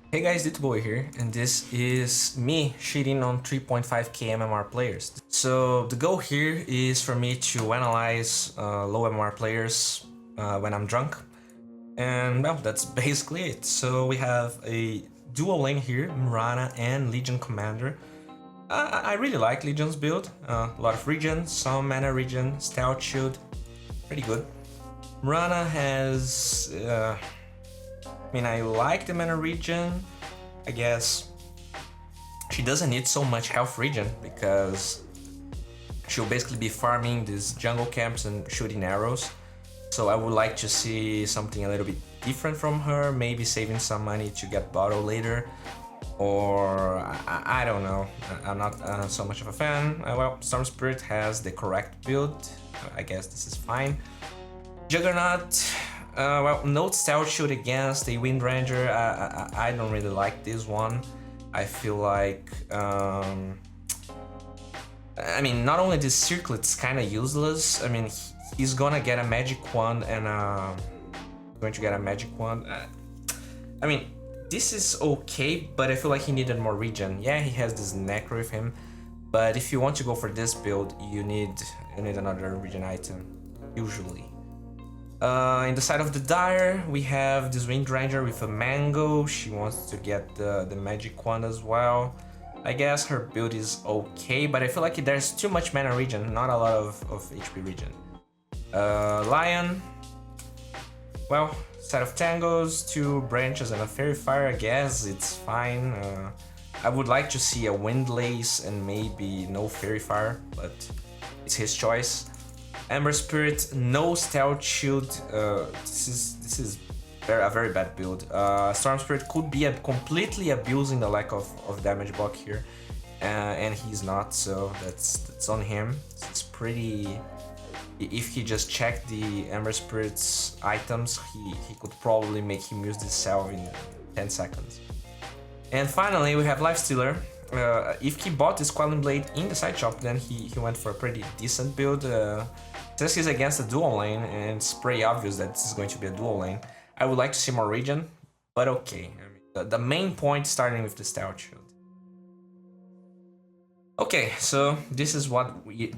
Hey guys, D.Bowie here, and this is me cheating on 3.5k MMR players. So the goal here is for me to analyze low MMR players when I'm drunk, and well, that's basically it. So we have a dual lane here, Mirana and Legion Commander. I really like Legion's build, a lot of regen, some mana regen, Stout Shield, pretty good. Mirana has I like the mana regen. I guess she doesn't need so much health regen because she'll basically be farming these jungle camps and shooting arrows. So I would like to see something a little bit different from her, maybe saving some money to get bottle later. Or I don't know, I'm not so much of a fan. Well, Storm Spirit has the correct build, I guess this is fine. Juggernaut, well, no Stealth Shield against a Wind Ranger. I don't really like this one. I feel like, not only this circlet's kind of useless. He's gonna get a magic wand and going to get a magic wand. This is okay, but I feel like he needed more regen. Yeah, he has this Necro with him, but if you want to go for this build, you need another regen item, usually. In the side of the Dire, we have this Wind Ranger with a Mango. She wants to get the Magic Wand as well. I guess her build is okay, but I feel like there's too much mana regen, not a lot of HP regen. Lion, well, set of Tangos, 2 branches and a Fairy Fire, I guess it's fine. I would like to see a Windlace and maybe no Fairy Fire, but it's his choice. Ember Spirit, no Stealth Shield. This is a very bad build. Storm Spirit could be completely abusing the lack of damage block here, and he's not, so that's on him. It's pretty. If he just checked the Ember Spirit's items, he could probably make him use this salve in 10 seconds. And finally, we have Lifestealer. If he bought this Quelling Blade in the side shop, then he went for a pretty decent build. Since he's against a dual lane, and it's pretty obvious that this is going to be a dual lane, I would like to see more regen, but okay. The main point starting with the Stout Shield. Okay, so this is where we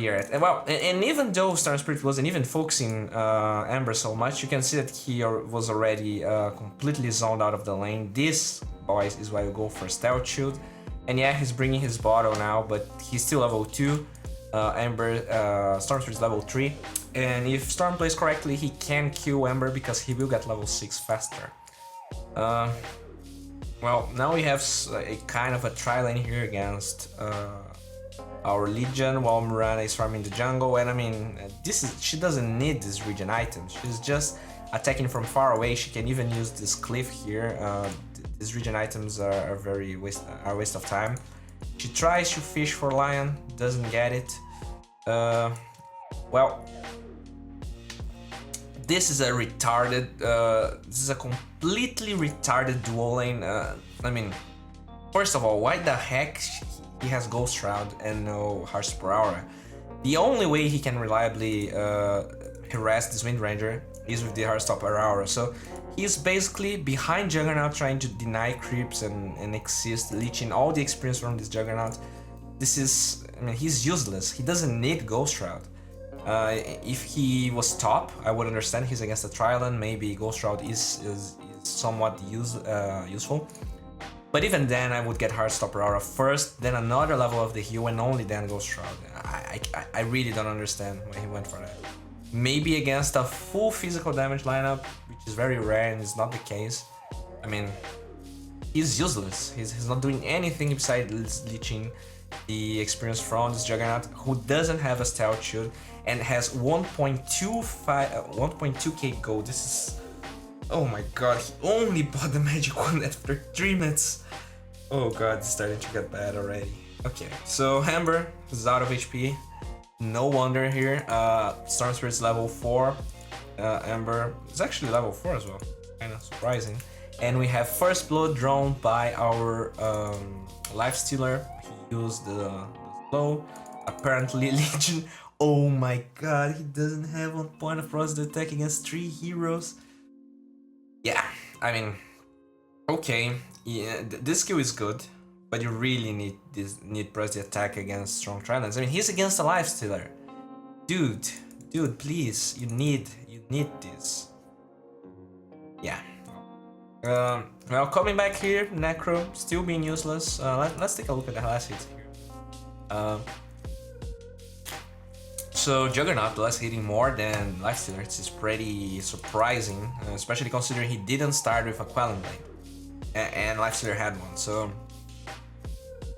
are at. And even though Storm Spirit wasn't even focusing Ember so much, you can see that he was already completely zoned out of the lane. This, boys, is why you go for Stout Shield. And yeah, he's bringing his bottle now, but he's still level 2. Storm Spirit is level 3. And if Storm plays correctly, he can kill Ember because he will get level 6 faster. Well, now we have a kind of a tri-lane here against our Legion, while Mirana is farming the jungle. And she doesn't need these regen items. She's just attacking from far away. She can even use this cliff here. These regen items are a waste of time. She tries to fish for Lion, doesn't get it. Well, this is a completely retarded dual lane. First of all, why the heck he has Ghost Shroud and no Harsh per Aura? The only way he can reliably harass this Wind Ranger is with the Harsh per Aura. So he's basically behind Juggernaut trying to deny creeps and exist, leeching all the experience from this Juggernaut. He's useless. He doesn't need Ghost Shroud. If he was top, I would understand. He's against a Trilon, maybe Ghost Shroud is somewhat useful. But even then, I would get Heartstopper Aura first, then another level of the heal, and only then Ghost Shroud. I really don't understand why he went for that. Maybe against a full physical damage lineup, which is very rare and is not the case. He's useless. He's not doing anything besides leeching the experience from this Juggernaut, who doesn't have a Stealth Shield and has 1.2k gold. This is... oh my god, he only bought the Magic Wand after 3 minutes. Oh god, it's starting to get bad already. Okay, so Ember is out of HP. No wonder here. Storm Spirit's level 4. Ember is actually level 4 as well. Kinda surprising. And we have First Blood drawn by our Lifestealer. He used the slow. Apparently Legion. Oh my god, he doesn't have 1 point of process attack against 3 heroes. Yeah, Okay, yeah, this skill is good, but you really need press the attack against strong tridents. I mean, he's against a life stealer, dude. Dude, please, you need this. Yeah. Well, coming back here, Necro still being useless. Let's take a look at the last hits here. So Juggernaut less hitting more than Lifestealer, is pretty surprising, especially considering he didn't start with a Quelling Blade, and Lifestealer had one. So,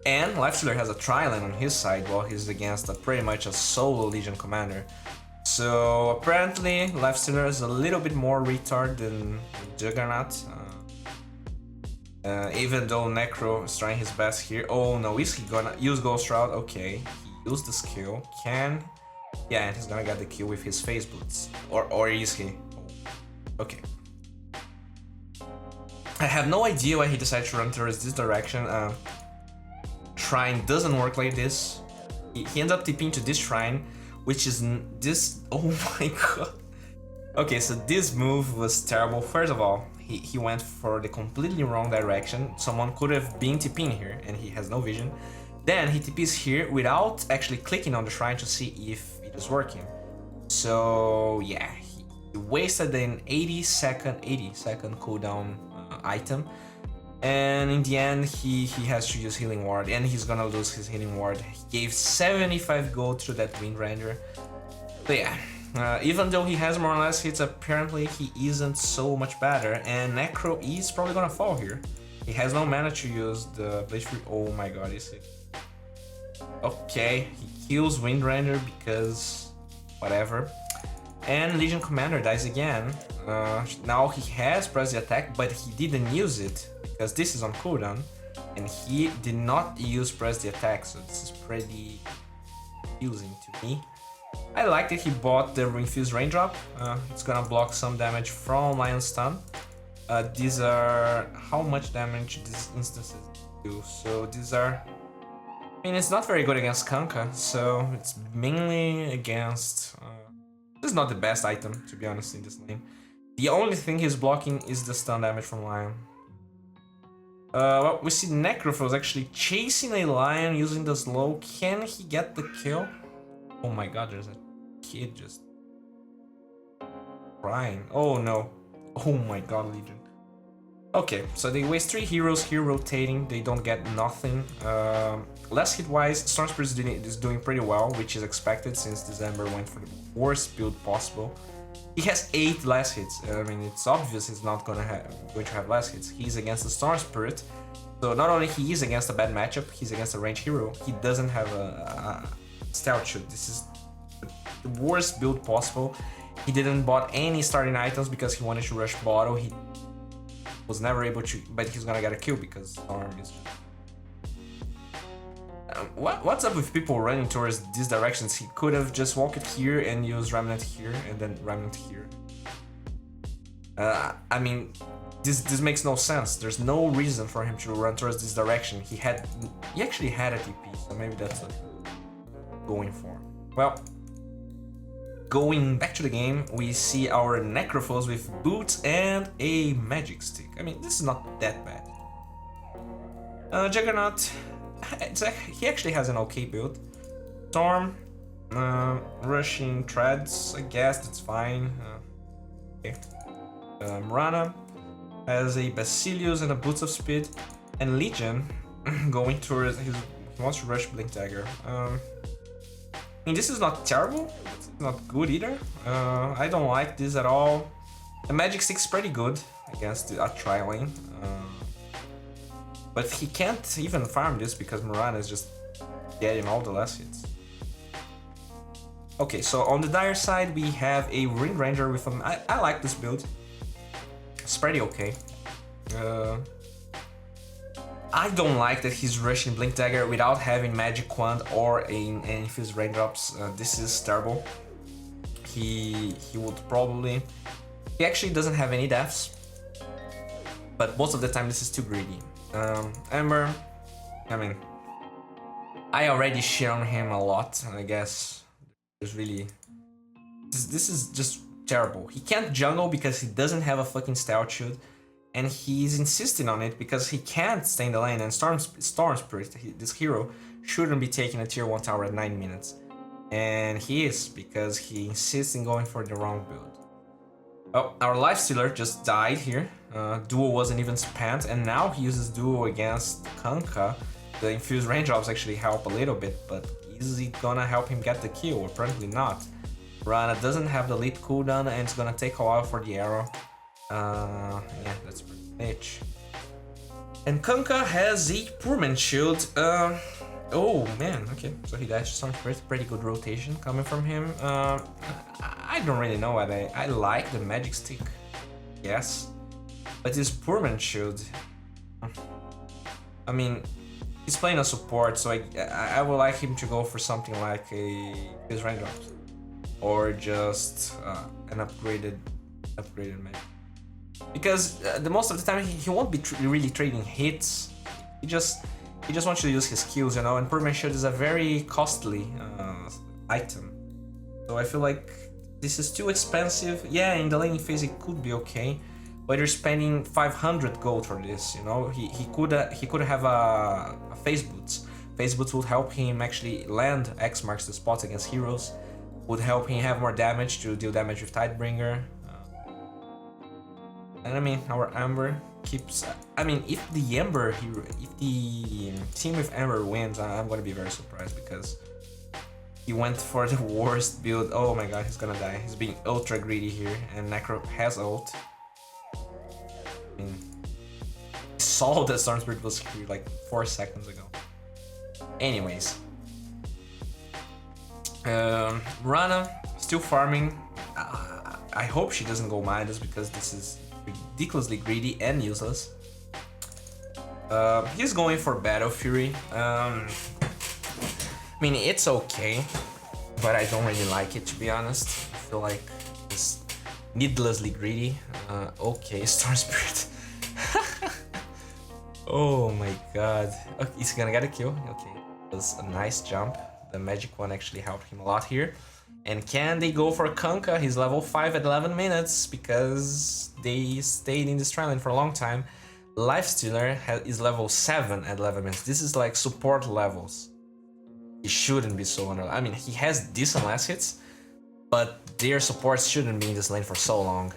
and Lifestealer has a Triland on his side while he's against pretty much a solo Legion commander. So apparently Lifestealer is a little bit more retard than Juggernaut. Even though Necro is trying his best here. Oh no, is he gonna use Ghost Route? Okay, he used the skill. Yeah, and he's gonna get the kill with his Phase Boots. Or is he? Okay. I have no idea why he decided to run towards this direction. Shrine doesn't work like this. He ends up TPing to this shrine, which is this. Oh my god. Okay, so this move was terrible. First of all, he went for the completely wrong direction. Someone could have been TPing here, and he has no vision. Then he TPs here without actually clicking on the shrine to see if it is working. So yeah, he wasted an 80 second cooldown item, and in the end he has to use Healing Ward, and he's gonna lose his Healing Ward. He gave 75 gold to that Wind Ranger. But yeah. Even though he has more or less hits, apparently he isn't so much better, and Necro is probably gonna fall here. He has no mana to use the Blade Free. Oh my god, he's sick. Okay, he kills Wind Ranger because whatever. And Legion Commander dies again. Now he has pressed the attack, but he didn't use it because this is on cooldown, and he did not use press the attack, so this is pretty confusing to me. I like that he bought the Infused Raindrop. It's gonna block some damage from Lion Stun. These are how much damage these instances do. So these are. I mean, it's not very good against Kanka, so it's mainly against. This is not the best item, to be honest, in this lane. The only thing he's blocking is the stun damage from Lion. Well, we see Necrophil is actually chasing a Lion using the slow. Can he get the kill? Oh my god, there's a kid just crying. Oh no. Oh my god, Legion. Okay, so they waste 3 heroes here rotating. They don't get nothing. Less hit wise, Storm Spirit is doing pretty well, which is expected since December went for the worst build possible. He has 8 less hits. I mean, it's obvious he's not going to have less hits. He's against the Storm Spirit. So not only he is against a bad matchup, he's against a ranged hero. He doesn't have a Stealth Shoot. This is the worst build possible. He didn't bought any starting items because he wanted to rush bottle. He was never able to, but he's gonna get a kill because Storm is just... what's up with people running towards these directions? He could have just walked here and used Remnant here and then Remnant here. I mean, this makes no sense. There's no reason for him to run towards this direction. He actually had a TP, so maybe that's what going for. Well, going back to the game, we see our Necrophos with boots and a magic stick. I mean, this is not that bad. Juggernaut, he actually has an okay build. Storm, rushing treads, I guess that's fine. Okay. Murana has a Basilius and a Boots of Speed, and Legion going towards he wants to rush Blink Dagger. I mean, this is not terrible, it's not good either. I don't like this at all. The Magic Stick is pretty good against a tri-lane. But he can't even farm this because Murana is just getting all the last hits. Okay, so on the dire side we have a Wind Ranger with a... I like this build. It's pretty okay. I don't like that he's rushing Blink Dagger without having Magic Wand or an Infused Raindrops. This is terrible. He would probably... He actually doesn't have any deaths, but most of the time this is too greedy. Ember, I mean, I already shit on him a lot, I guess. There's really... This is just terrible. He can't jungle because he doesn't have a fucking Stealth Shield. and he's insisting on it because he can't stay in the lane, and Storm Spirit, this hero, shouldn't be taking a tier 1 tower at 9 minutes. And he is, because he insists in going for the wrong build. Oh, our Lifestealer just died here. Duo wasn't even spent, and now he uses Duo against Kanka. The infused raindrops actually help a little bit, but is it gonna help him get the kill? Apparently not. Rana doesn't have the lead cooldown, and it's gonna take a while for the arrow. Yeah, that's pretty niche. And Kanka has a Poorman shield. Oh man, okay, so he dashed some pretty good rotation coming from him. I don't really know what I like the magic stick, yes, but this Poorman shield, I mean, he's playing a support, so I would like him to go for something like his raindrops, or just an upgraded magic, because the most of the time he won't be really trading hits. He just wants to use his skills, you know, and Permanent Shield is a very costly item. So I feel like this is too expensive. Yeah, in the laning phase it could be okay, but you're spending 500 gold for this, you know. He could have a phase boots. Phase boots would help him actually land X marks the spots against heroes, would help him have more damage to deal damage with Tidebringer. And I mean, our Amber keeps. I mean, if the team with Amber wins, I'm gonna be very surprised, because he went for the worst build. Oh my god, he's gonna die. He's being ultra greedy here, and Necro has ult. I mean, he saw that Storm Spirit was here like 4 seconds ago. Anyways, Rana still farming. I hope she doesn't go Midas, because this is ridiculously greedy and useless. He's going for Battle Fury. I mean, it's okay, but I don't really like it, to be honest. I feel like it's needlessly greedy. Okay, Storm Spirit. Oh my god. Okay, he's gonna get a kill. Okay, it was a nice jump. The magic one actually helped him a lot here. And can they go for Kanka? He's level 5 at 11 minutes, because they stayed in this trial for a long time. Lifestealer is level 7 at 11 minutes. This is like support levels. He shouldn't be so under. I mean, he has decent last hits, but their supports shouldn't be in this lane for so long.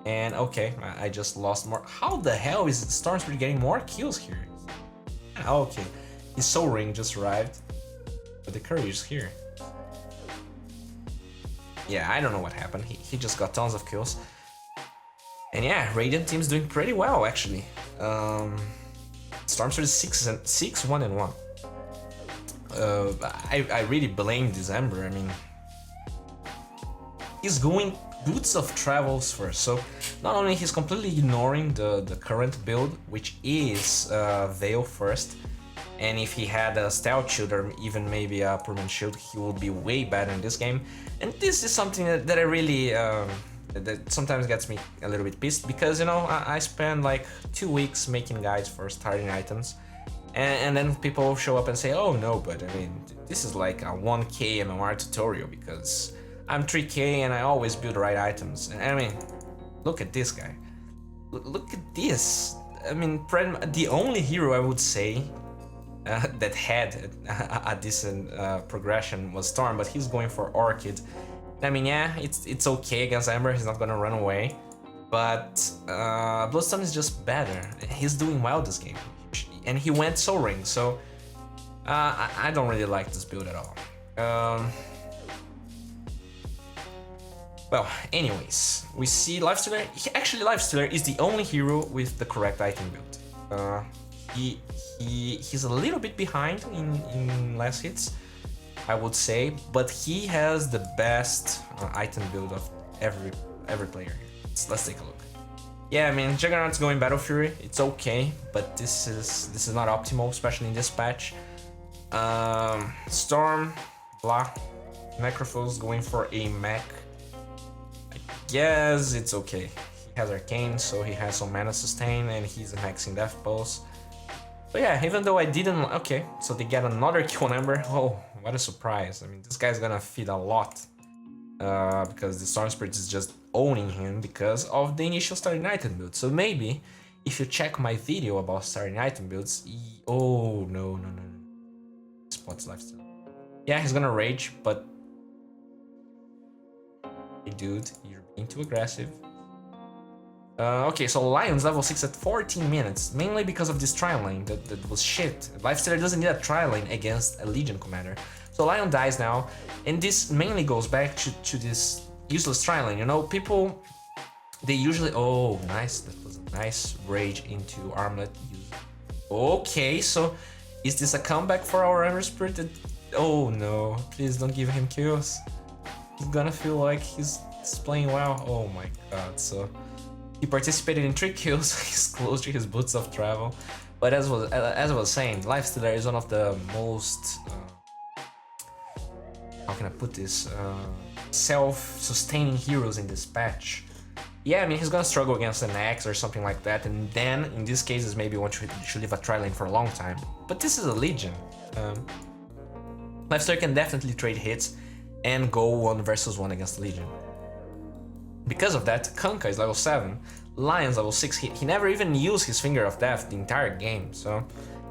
And okay, I just lost more. How the hell is Storm Spirit getting more kills here? Okay, his Soul Ring just arrived, but the Courier is here. Yeah, I don't know what happened. He just got tons of kills. And yeah, Radiant team's doing pretty well, actually. Storm Spirit is 6-1-1. I really blame this Ember. I mean, he's going Boots of Travels first. So not only he's completely ignoring the current build, which is Veil first, and if he had a Stealth Shield or even maybe a Permanent Shield, he would be way better in this game. And this is something that I really, that sometimes gets me a little bit pissed, because, you know, I spend like 2 weeks making guides for starting items, and then people show up and say, oh no, but I mean, this is like a 1k MMR tutorial, because I'm 3k and I always build the right items. And I mean, look at this guy. Look at this. I mean, the only hero I would say that had a decent progression was Storm, but he's going for Orchid. I mean, yeah, it's okay against Ember, he's not gonna run away, but Bloodstone is just better. He's doing well this game, and he went Soul Ring, so I don't really like this build at all. Well, anyways, we see Lifestealer. Actually, Lifestealer is the only hero with the correct item build. He's a little bit behind in last hits, I would say, but he has the best item build of every player here. Let's take a look. Yeah, I mean, Juggernaut's going Battle Fury. It's okay, but this is not optimal, especially in this patch. Storm, blah. Necrophile's going for a mech. I guess it's okay. He has Arcane, so he has some mana sustain, and he's maxing Death Pulse. But yeah, even though I didn't... Okay, so they get another kill on Ember. Oh, what a surprise. I mean, this guy's gonna feed a lot. Because the Storm Spirit is just owning him because of the initial starting item build. So maybe if you check my video about starting item builds, oh no. Spots lifesteal. Yeah, he's gonna rage, but hey, dude, you're being too aggressive. Okay, so Lion's level 6 at 14 minutes, mainly because of this trial lane that was shit. Lifestealer doesn't need a trial lane against a Legion commander. So Lion dies now, and this mainly goes back to this useless trial lane. You know, people, they usually... Oh, nice, that was a nice rage into Armlet. Okay, so is this a comeback for our Ember Spirit? Oh no, please don't give him kills. He's gonna feel like he's playing well. Oh my god, so... He participated in 3 kills, he's close to his Boots of Travel. But as I was saying, Lifestealer is one of the most... how can I put this? Self-sustaining heroes in this patch. Yeah, I mean, he's gonna struggle against an Axe or something like that, and then, in these cases, maybe one should leave a tri-lane for a long time. But this is a Legion. Lifestealer can definitely trade hits and go 1 versus 1 against the Legion. Because of that, Kanka is level 7, Lion's level 6, he never even used his Finger of Death the entire game, so...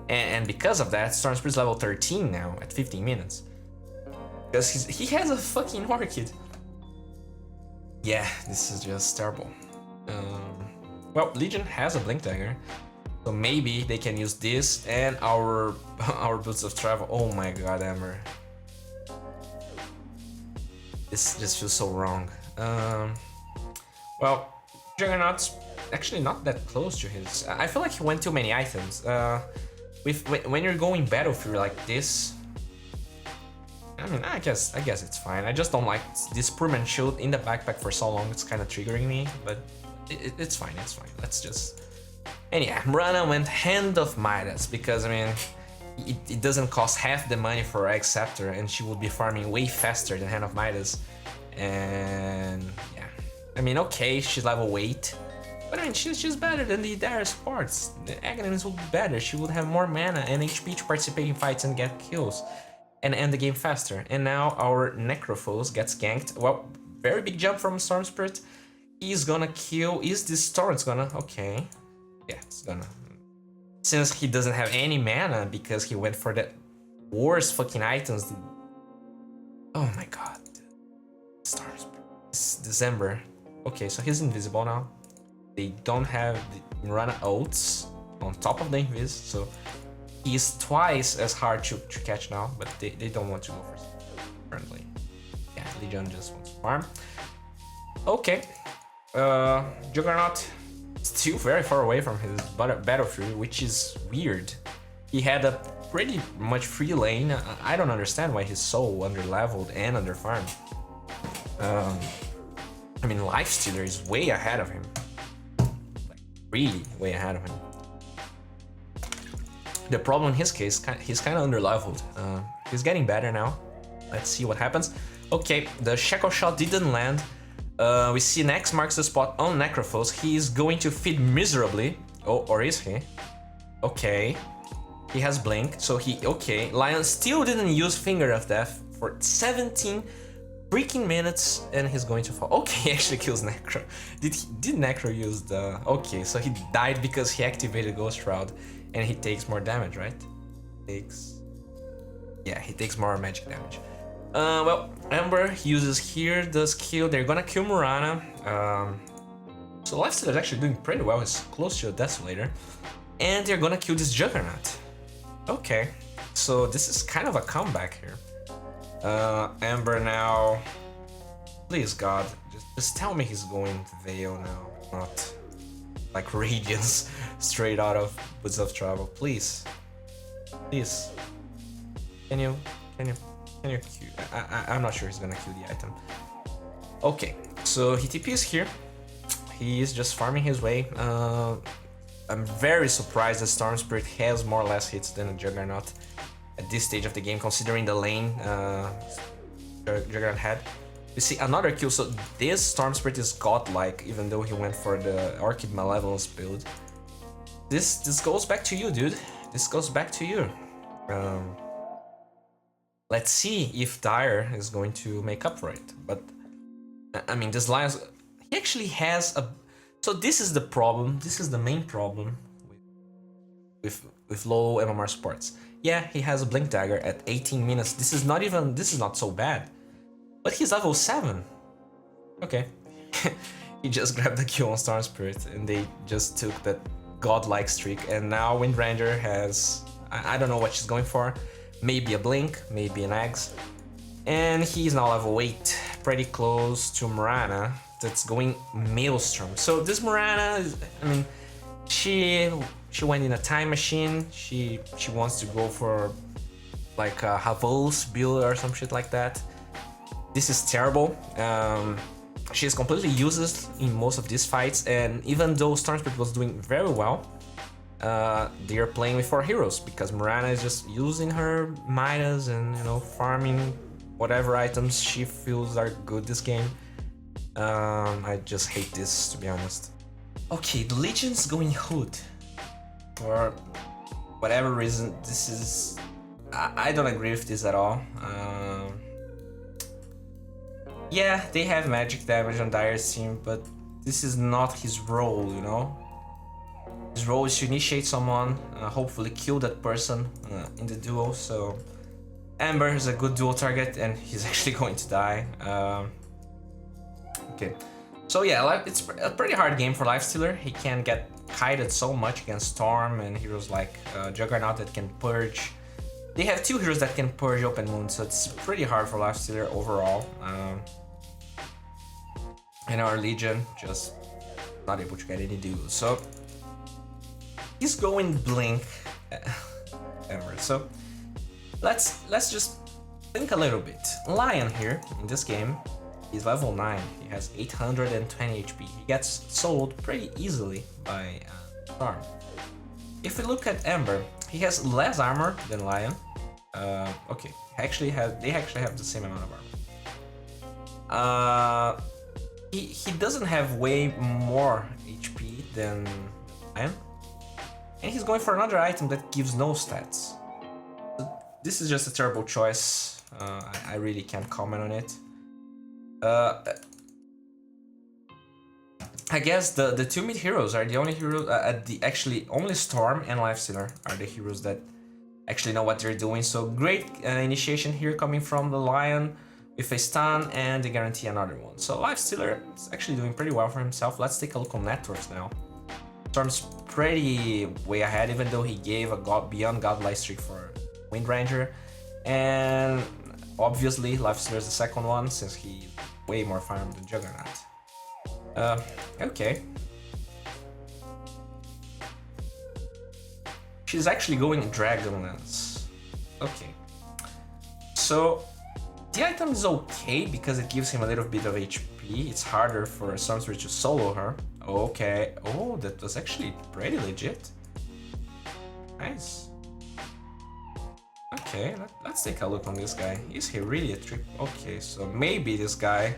And because of that, Storm Spirit's level 13 now, at 15 minutes. Because he has a fucking Orchid. Yeah, this is just terrible. Well, Legion has a Blink Dagger, so maybe they can use this and our Boots of Travel. Oh my god, Ember. This just feels so wrong. Well, Juggernaut's actually not that close to his... I feel like he went too many items. When you're going Battlefield like this... I mean, I guess it's fine. I just don't like this Permanent Shield in the backpack for so long. It's kind of triggering me, but it's fine, it's fine. Let's just... And yeah, Murana went Hand of Midas because, I mean, it doesn't cost half the money for Egg Scepter and she would be farming way faster than Hand of Midas. And yeah, I mean, okay, she's level 8, but I mean, she's better than the dire supports. The Aghanims would be better. She would have more mana and HP to participate in fights and get kills and end the game faster. And now our Necrophos gets ganked. Well, very big jump from Storm Spirit. He's gonna kill... Is this Torrent's gonna... Okay. Yeah, it's gonna... Since he doesn't have any mana because he went for the worst fucking items. Oh my god. Storm Spirit. It's December. Okay, so he's invisible now. They don't have the Mirana ults on top of the invis, so he's twice as hard to catch now, but they don't want to go for currently. Yeah, Legion just wants to farm. Okay. Juggernaut still very far away from his battlefield, which is weird. He had a pretty much free lane. I don't understand why he's so under-leveled and under-farmed. I mean, Lifestealer is way ahead of him. Like, really way ahead of him. The problem in his case, he's kind of under-leveled. He's getting better now. Let's see what happens. Okay, the Shackle Shot didn't land. We see Nex marks the spot on Necrophos. He is going to feed miserably. Oh, or is he? Okay. He has Blink, so he... Okay, Lion still didn't use Finger of Death for 17 freaking minutes, and he's going to fall. Okay, he actually kills Necro. Did Necro use the... Okay, so he died because he activated Ghost Shroud, and he takes more damage, right? Yeah, he takes more magic damage. Well, Ember uses here, does kill. They're gonna kill Murana. So Lifestealer is actually doing pretty well. He's close to a Desolator. And they're gonna kill this Juggernaut. Okay, so this is kind of a comeback here. Ember now... Please, God, just tell me he's going to Veil now, not like Radiance straight out of Woods of Travel. Please. Please. Can you Q? I'm not sure he's gonna kill the item. Okay, so he TPs here. He is just farming his way. I'm very surprised that Storm Spirit has more or less hits than a Juggernaut at this stage of the game, considering the lane Juggernaut had. We see another kill, so this Storm Spirit is godlike, even though he went for the Orchid Malevolence build. This goes back to you, dude. This goes back to you. Let's see if Dire is going to make up for it. But I mean, this Lion, he actually has So this is the problem. This is the main problem with low MMR sports. Yeah, he has a blink dagger at 18 minutes. This is not so bad. But he's level 7. Okay. He just grabbed the kill on Storm Spirit and they just took that godlike streak, and now Wind Ranger has, I don't know what she's going for. Maybe a blink, maybe an eggs. And he's now level 8, pretty close to Morana that's going Maelstrom. So this Morana is, I mean, she went in a time machine. She wants to go for like a Havos build or some shit like that. This is terrible. She is completely useless in most of these fights, and even though Storm Spirit was doing very well, they are playing with 4 heroes because Morana is just using her Midas and, you know, farming whatever items she feels are good this game. I just hate this, to be honest. Okay, the Legion's going Hood. For whatever reason, this is... I don't agree with this at all. Yeah, they have magic damage on Dire's team, but this is not his role, you know? His role is to initiate someone, hopefully kill that person in the duel, so... Ember is a good duel target, and he's actually going to die. Okay, so yeah, it's a pretty hard game for Lifestealer. He can get kited so much against Storm and heroes like Juggernaut that can purge. They have 2 heroes that can purge open wounds, so it's pretty hard for Lifestealer overall. And our Legion just not able to get any duels. So he's going blink Ember. So let's just think a little bit. Lion here in this game, he's level 9. He has 820 HP. He gets soloed pretty easily by Storm. If we look at Ember, he has less armor than Lion. Okay, they actually have the same amount of armor. He doesn't have way more HP than Lion, and he's going for another item that gives no stats. So this is just a terrible choice. I really can't comment on it. I guess the 2 mid heroes are the only heroes. Actually only Storm and Lifestealer are the heroes that actually know what they're doing. So great initiation here coming from the Lion with a stun, and they guarantee another one. So Lifestealer is actually doing pretty well for himself. Let's take a look on networks now. Storm's pretty way ahead, even though he gave a beyond godlike streak for Wind Ranger, and obviously Lifestealer is the second one since he way more farmed than Juggernaut. Okay. She's actually going Dragonlance. Okay. So the item is okay because it gives him a little bit of HP. It's harder for Stormspirit to solo her. Okay. Oh, that was actually pretty legit. Nice. Okay, let's take a look on this guy. Is he really a trick? Okay, so maybe this guy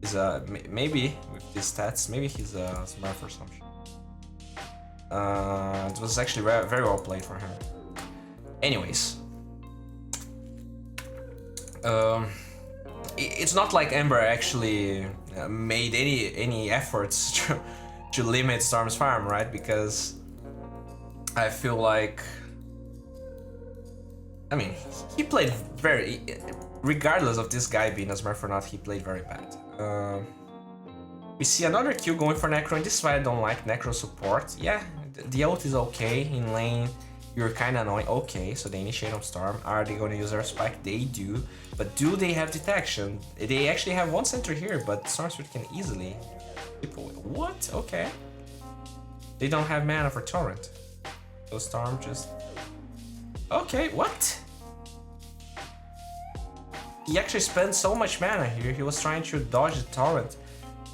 is maybe with these stats, maybe he's a smurf or something. It was actually very well played for him. Anyways, it's not like Ember actually made any efforts to limit Storm's farm, right? Because I feel like, I mean, he played very, regardless of this guy being a smurf or not, he played very bad. We see another Q going for Necro, and this is why I don't like Necro support. Yeah, the ult is okay, in lane you're kinda annoying. Okay, so they initiate on Storm. Are they gonna use our spike? They do. But do they have detection? They actually have one center here, but Stormspirit can easily chip away. What? Okay. They don't have mana for Torrent. So Storm just... Okay, what? He actually spent so much mana here. He was trying to dodge the Torrent,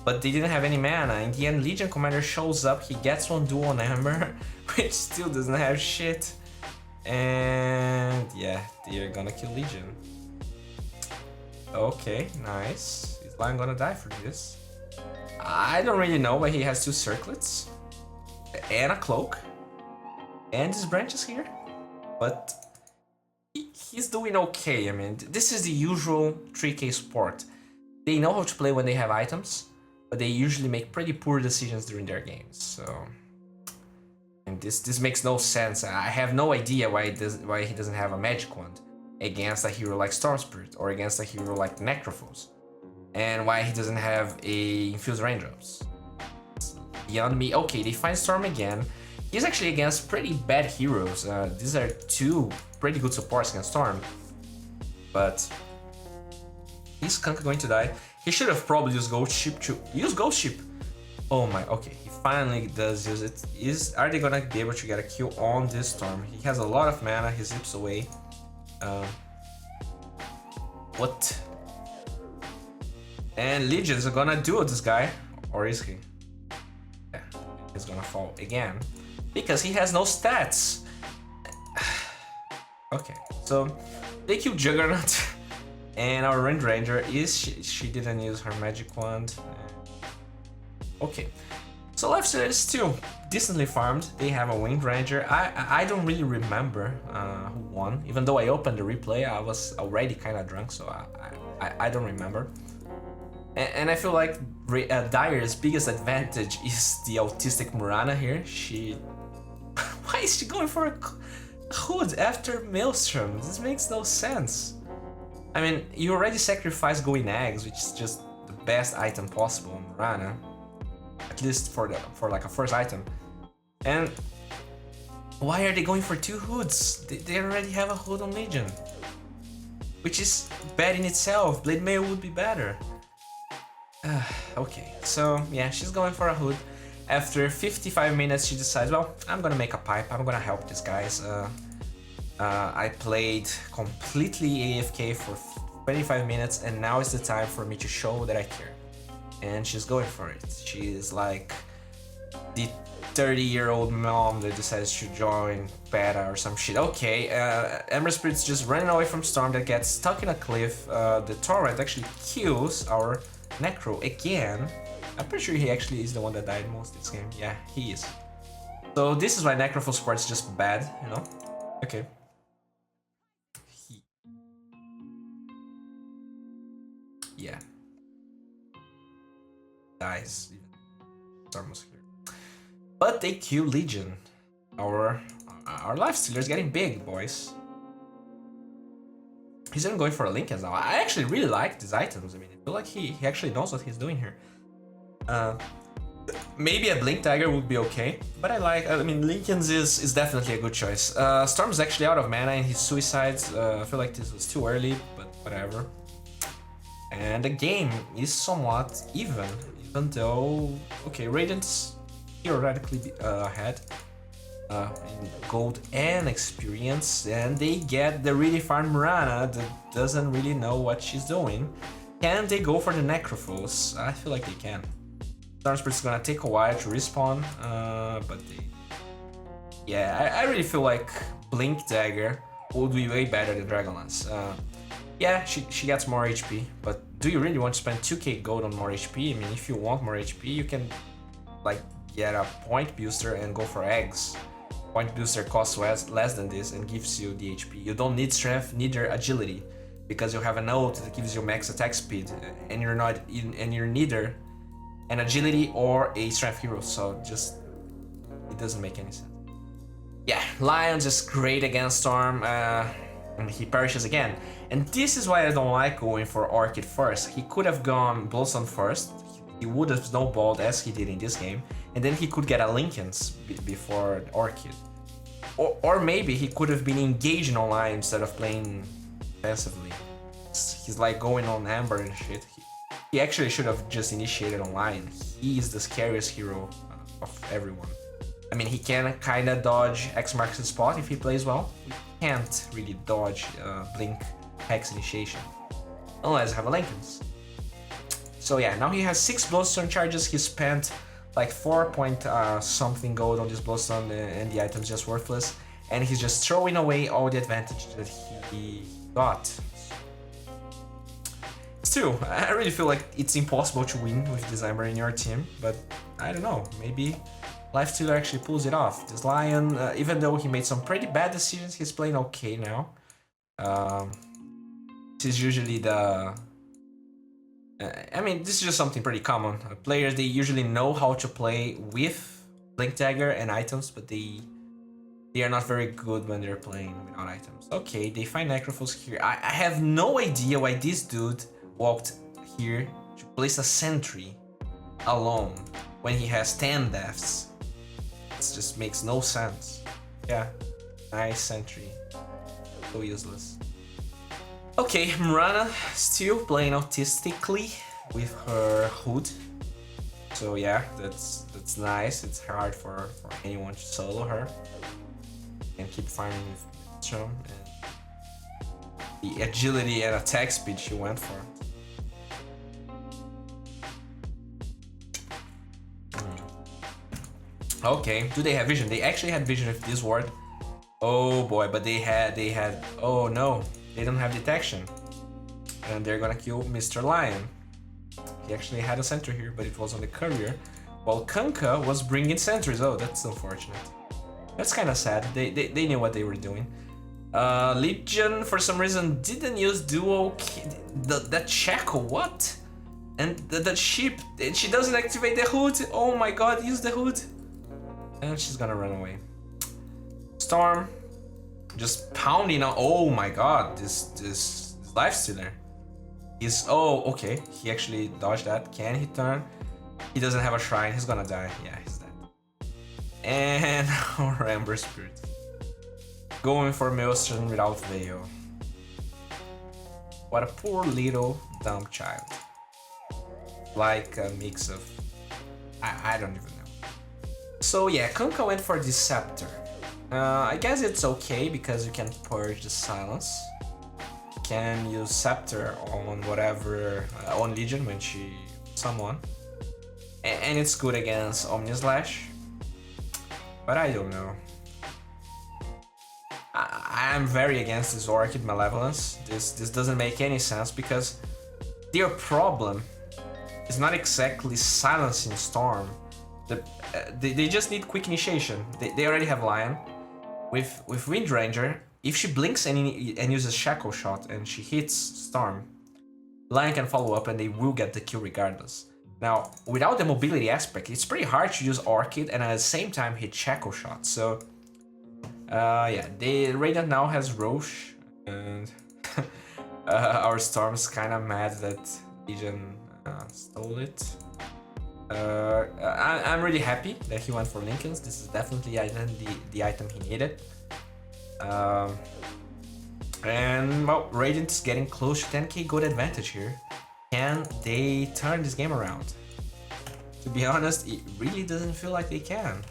but they didn't have any mana. In the end, Legion Commander shows up, he gets one duel on Ember, which still doesn't have shit. And yeah, they're gonna kill Legion. Okay, nice. Is Lion gonna die for this? I don't really know, but he has 2 circlets and a cloak and his branches here. But he's doing okay. I mean, this is the usual 3K sport. They know how to play when they have items, but they usually make pretty poor decisions during their games. So, and this makes no sense. I have no idea why he doesn't have a magic wand against a hero like Storm Spirit or against a hero like Necrophos, and why he doesn't have a infused raindrops. It's beyond me. Okay, they find Storm again. He's actually against pretty bad heroes. These are two pretty good supports against Storm, but is Skunk going to die? He should have probably used Ghost Ship to use Ghost Ship. Oh my, okay, he finally does use it. Are they gonna be able to get a kill on this Storm? He has a lot of mana, he zips away. What? And Legion's gonna duel this guy, or is he? Yeah, he's gonna fall again because he has no stats. Okay, so they kill Juggernaut. And our Wind Ranger is she didn't use her magic wand. Okay, so Lifestealer is still decently farmed. They have a Wind Ranger. I don't really remember who won. Even though I opened the replay, I was already kind of drunk, so I don't remember. And I feel like Dire's biggest advantage is the autistic Murana here. Why is she going for a hood after Maelstrom? This makes no sense. I mean, you already sacrificed Going Eggs, which is just the best item possible on Murana, at least for like a first item. And why are they going for two hoods? They already have a hood on Legion, which is bad in itself. Blade Mail would be better. Okay, so yeah, she's going for a hood. After 55 minutes, she decides, well, I'm gonna make a pipe. I'm gonna help these guys. I played completely AFK for 25 minutes and now is the time for me to show that I care. And she's going for it. She's like the 30-year-old mom that decides to join PETA or some shit. Okay, Ember Spirit's just running away from Storm that gets stuck in a cliff. The Torrent actually kills our Necro again. I'm pretty sure he actually is the one that died most this game. Yeah, he is. So this is why Necrophos support is just bad, you know? Okay. Yeah. Dies. Storm was here. But they kill Legion. Our Lifestealer is getting big, boys. He's even going for a Lincoln now. I actually really like these items. I mean, I feel like he actually knows what he's doing here. Maybe a Blink Dagger would be okay, but I mean, Lincoln's is definitely a good choice. Storm's actually out of mana and his suicides. I feel like this was too early, but whatever. And the game is somewhat even though, okay, Radiant's theoretically ahead in gold and experience, and they get the really farm Murana that doesn't really know what she's doing. Can they go for the Necrophos? I feel like they can. Storm Spirit's gonna take a while to respawn, but they... Yeah, I really feel like Blink Dagger would be way better than Dragonlance. Yeah, she gets more HP, but do you really want to spend 2k gold on more HP? I mean, if you want more HP, you can like get a point booster and go for eggs. Point booster costs less than this and gives you the HP. You don't need strength, neither agility, because you have an ult that gives you max attack speed, and you're neither an agility or a strength hero, so just it doesn't make any sense. Yeah, Lion's is great against Storm, and he perishes again. And this is why I don't like going for Orchid first. He could have gone Blossom first, he would have snowballed as he did in this game, and then he could get a Linken's before Orchid. Or maybe he could have been engaging online instead of playing defensively. He's like going on Amber and shit. He actually should have just initiated online. He is the scariest hero of everyone. I mean, he can kinda dodge X marks the spot if he plays well. He can't really dodge Blink Hex initiation, unless you have a Linken's. So yeah, now he has 6 Bloodstone charges. He spent like 4 point something gold on this Bloodstone, and the item's just worthless. And he's just throwing away all the advantage that he got. Still, I really feel like it's impossible to win with this Ember in your team, but I don't know, maybe Lifestealer actually pulls it off. This Lion, even though he made some pretty bad decisions, he's playing okay now. This is usually the I mean, this is just something pretty common. Players, they usually know how to play with Blink Dagger and items, but they are not very good when they're playing without items. Okay, they find Necrophos here. I have no idea why this dude walked here to place a sentry alone when he has 10 deaths. It just makes no sense. Yeah, nice sentry. So useless. Okay, Murana still playing autistically with her hood. So yeah, that's nice. It's hard for anyone to solo her. And keep farming with Mitchum and the agility and attack speed she went for. Okay, do they have vision? They actually had vision with this ward. Oh boy, but they had oh no, they don't have detection. And they're gonna kill Mr. Lion. He actually had a sentry here, but it was on the courier. While Kunkka was bringing sentries. Oh, that's unfortunate. That's kind of sad. They knew what they were doing. Legion, for some reason, didn't use duo... That Shackle, what? And that sheep, she doesn't activate the hood. Oh my god, use the hood. And she's gonna run away. Storm, just pounding on... Oh my god, this Lifestealer. He's... Oh, okay. He actually dodged that. Can he turn? He doesn't have a shrine. He's gonna die. Yeah, he's dead. And our Ember Spirit. Going for Maelstrom without Veil. What a poor little dumb child. Like a mix of... I don't even know. So yeah, Kunkka went for this Scepter. I guess it's okay because you can purge the silence. You can use Scepter on whatever... on Legion when she... someone. And it's good against Omnislash. But I don't know. I'm very against this Orchid Malevolence. This doesn't make any sense because their problem is not exactly silencing Storm. They just need quick initiation. They already have Lion. With Windranger, if she blinks and uses Shackle Shot and she hits Storm, Lion can follow up and they will get the kill regardless. Now, without the mobility aspect, it's pretty hard to use Orchid and at the same time hit Shackle Shot, so... yeah, the Radiant now has Roche, and our Storm's kinda mad that Legion stole it. I'm really happy that he went for Linken's. This is definitely the item he needed. And, well, Radiant's getting close to 10k gold advantage here. Can they turn this game around? To be honest, it really doesn't feel like they can.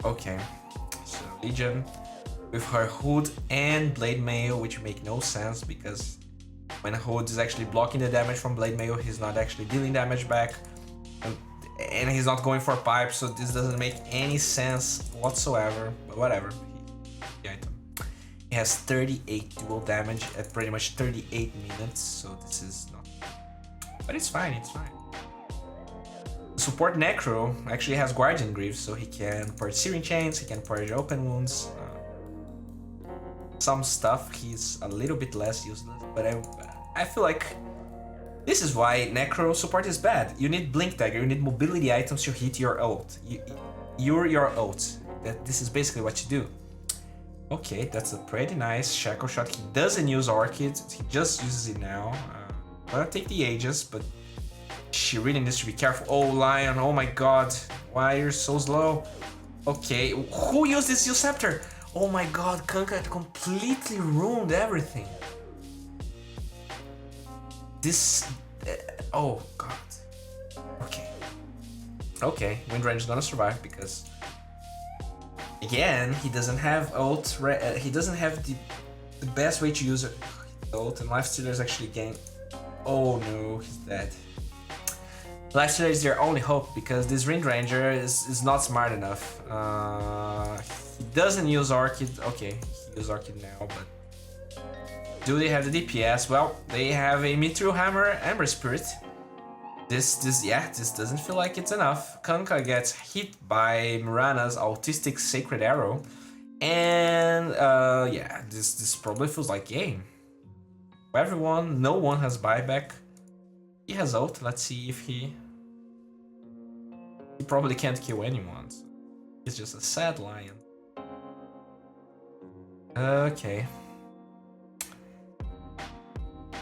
Okay, so Legion with her Hood and Blade Mail, which make no sense because when Hood is actually blocking the damage from Blade Mail, he's not actually dealing damage back. And he's not going for pipe, so this doesn't make any sense whatsoever, but whatever. The item. He has 38 dual damage at pretty much 38 minutes, so this is not... But it's fine, it's fine. Support Necro actually has Guardian Greaves, so he can purge Searing Chains, he can purge Open Wounds. Some stuff he's a little bit less useless, but I feel like this is why Necro support is bad. You need Blink Dagger, you need mobility items to hit your ult. You're your ult. This is basically what you do. Okay, that's a pretty nice Shackle Shot. He doesn't use Orchid, he just uses it now. Gonna take the Aegis, but she really needs to be careful. Oh, Lion, oh my god, why you're so slow? Okay, who used this Scepter? Oh my god, Kunkka completely ruined everything. This... oh god. Okay. Okay, Windranger's gonna survive because... Again, he doesn't have ult, he doesn't have the best way to use ult, and Lifestealer is actually getting... Oh no, he's dead. Lifestealer is their only hope because this Windranger is not smart enough. He doesn't use Orchid. Okay, he uses Orchid now, but do they have the DPS? Well, they have a Mithril Hammer, Ember Spirit. This doesn't feel like it's enough. Kunkka gets hit by Mirana's autistic Sacred Arrow, And yeah, this probably feels like game. Everyone, no one has buyback. He has ult. Let's see if he probably can't kill anyone. So he's just a sad lion. Okay.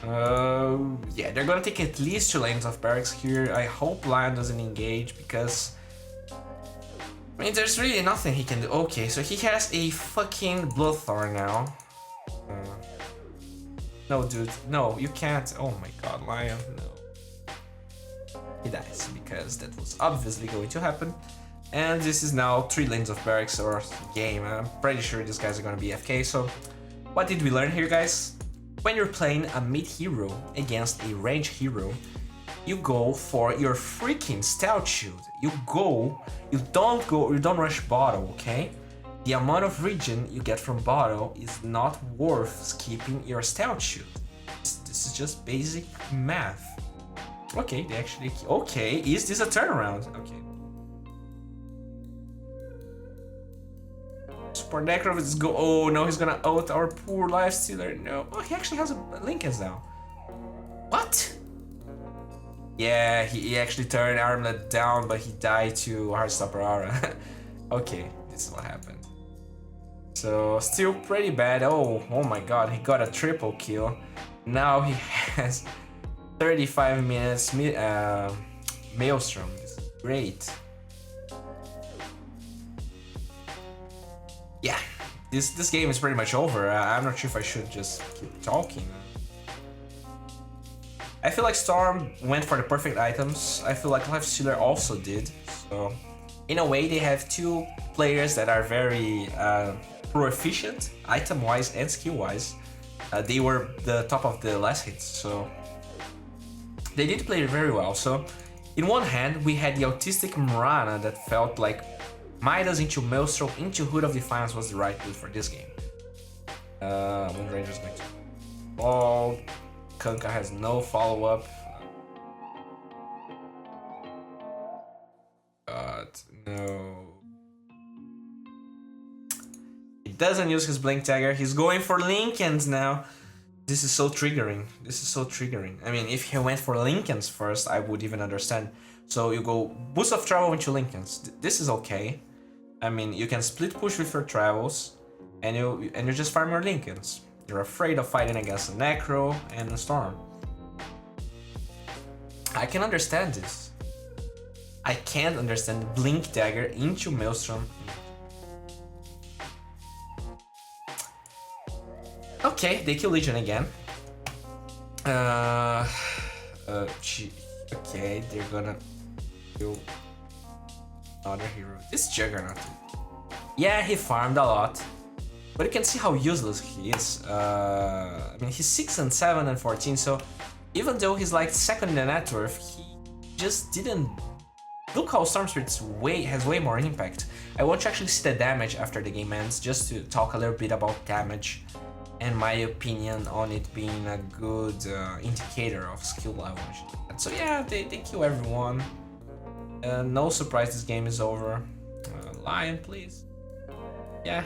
Yeah, they're gonna take at least 2 lanes of barracks here. I hope Lion doesn't engage because I mean, there's really nothing he can do. Okay, so he has a fucking Bloodthorn now. No, dude, no, you can't. Oh my god, Lion, no. He dies because that was obviously going to happen. And this is now 3 lanes of barracks or game. I'm pretty sure these guys are gonna be FK. So, what did we learn here, guys? When you're playing a mid hero against a range hero, you go for your freaking stout shield. You don't rush bottle, okay? The amount of regen you get from bottle is not worth skipping your stout shield. This is just basic math. Okay, they actually... Okay, is this a turnaround? Okay. Support Necro is go... Oh no, he's gonna ult our poor lifestealer. No. Oh, he actually has a Linkens now. What? Yeah, he actually turned Armlet down, but he died to Heartstopper Aura. Okay, this is what happened. So, still pretty bad. Oh my god, he got a triple kill. Now he has 35 minutes Maelstrom. This is great. Yeah, this game is pretty much over. I'm not sure if I should just keep talking. I feel like Storm went for the perfect items. I feel like Lifestealer also did. So, in a way, they have 2 players that are very pro-efficient, item-wise and skill-wise. They were the top of the last hits, so they did play very well. So, in one hand, we had the autistic Morana that felt like Midas into Maelstrom into Hood of Defiance was the right build for this game. Wind Ranger's going to fall. Kunkka has no follow-up. God, no. He doesn't use his Blink Dagger. He's going for Linkens now. This is so triggering. This is so triggering. I mean, if he went for Linkens first, I would even understand. So you go Boost of Travel into Linkens. This is okay. I mean, you can split push with your travels, and you just farm your Linkens. You're afraid of fighting against a Necro and a Storm. I can understand this. I can't understand Blink Dagger into Maelstrom. Okay, they kill Legion again. Okay, they're gonna kill another hero. This Juggernaut. Yeah, he farmed a lot. But you can see how useless he is. I mean, he's 6 and 7 and 14, so even though he's like second in the net worth, he just didn't... Look how Storm Spirit has way more impact. I want to actually see the damage after the game ends, just to talk a little bit about damage and my opinion on it being a good indicator of skill level. So yeah, they kill everyone. No surprise this game is over. Lion, please. Yeah.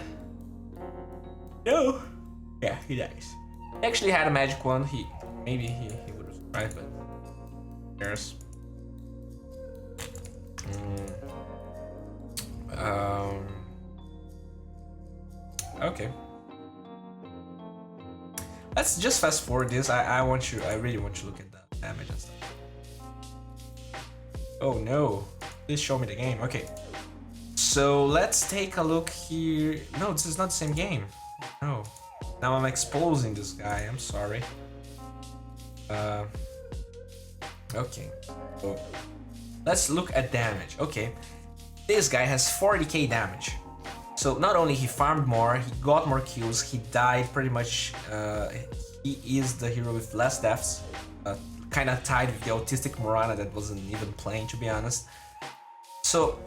No. Yeah, he dies. He actually had a magic wand. Maybe he would have survived, but cares. Okay. Let's just fast forward this. I really want you to look at the damage and stuff. Oh no. Please show me the game. Okay. So let's take a look here. No, this is not the same game. No. Now I'm exposing this guy. I'm sorry. Okay. So let's look at damage. Okay. This guy has 40k damage. So not only he farmed more, he got more kills, he died pretty much. He is the hero with less deaths. Kind of tied with the autistic Morana that wasn't even playing, to be honest. So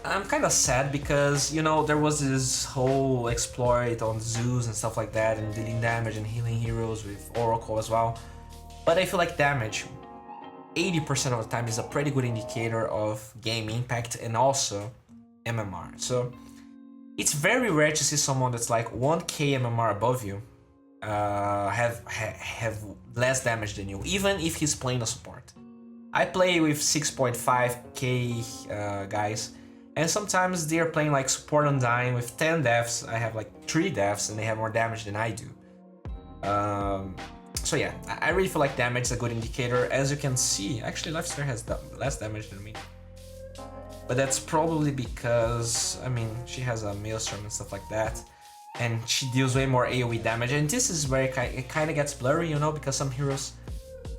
I'm kind of sad because, you know, there was this whole exploit on Zeus and stuff like that, and dealing damage and healing heroes with Oracle as well. But I feel like damage, 80% of the time, is a pretty good indicator of game impact and also MMR. So It's very rare to see someone that's like 1k MMR above you have less damage than you, even if he's playing a support. I play with 6.5k guys, and sometimes they're playing like support undying with 10 deaths. I have like 3 deaths and they have more damage than I do. So yeah, I really feel like damage is a good indicator. As you can see, actually Lifester has less damage than me. But that's probably because, I mean, she has a Maelstrom and stuff like that, and she deals way more AoE damage, and this is where it kind of gets blurry, you know, because some heroes,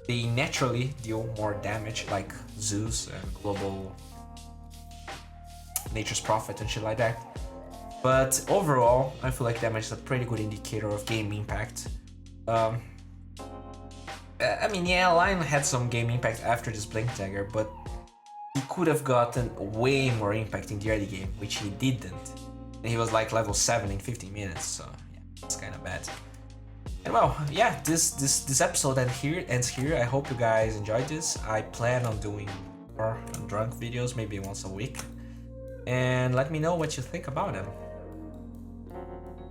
they naturally deal more damage, like Zeus and Global Nature's Prophet and shit like that. But overall, I feel like damage is a pretty good indicator of game impact. I mean, yeah, Lion had some game impact after this Blink Dagger, but he could have gotten way more impact in the early game, which he didn't. And he was like level 7 in 15 minutes, so yeah, it's kind of bad. And well, yeah, this episode ends here. I hope you guys enjoyed this. I plan on doing more drunk videos, maybe once a week. And let me know what you think about them.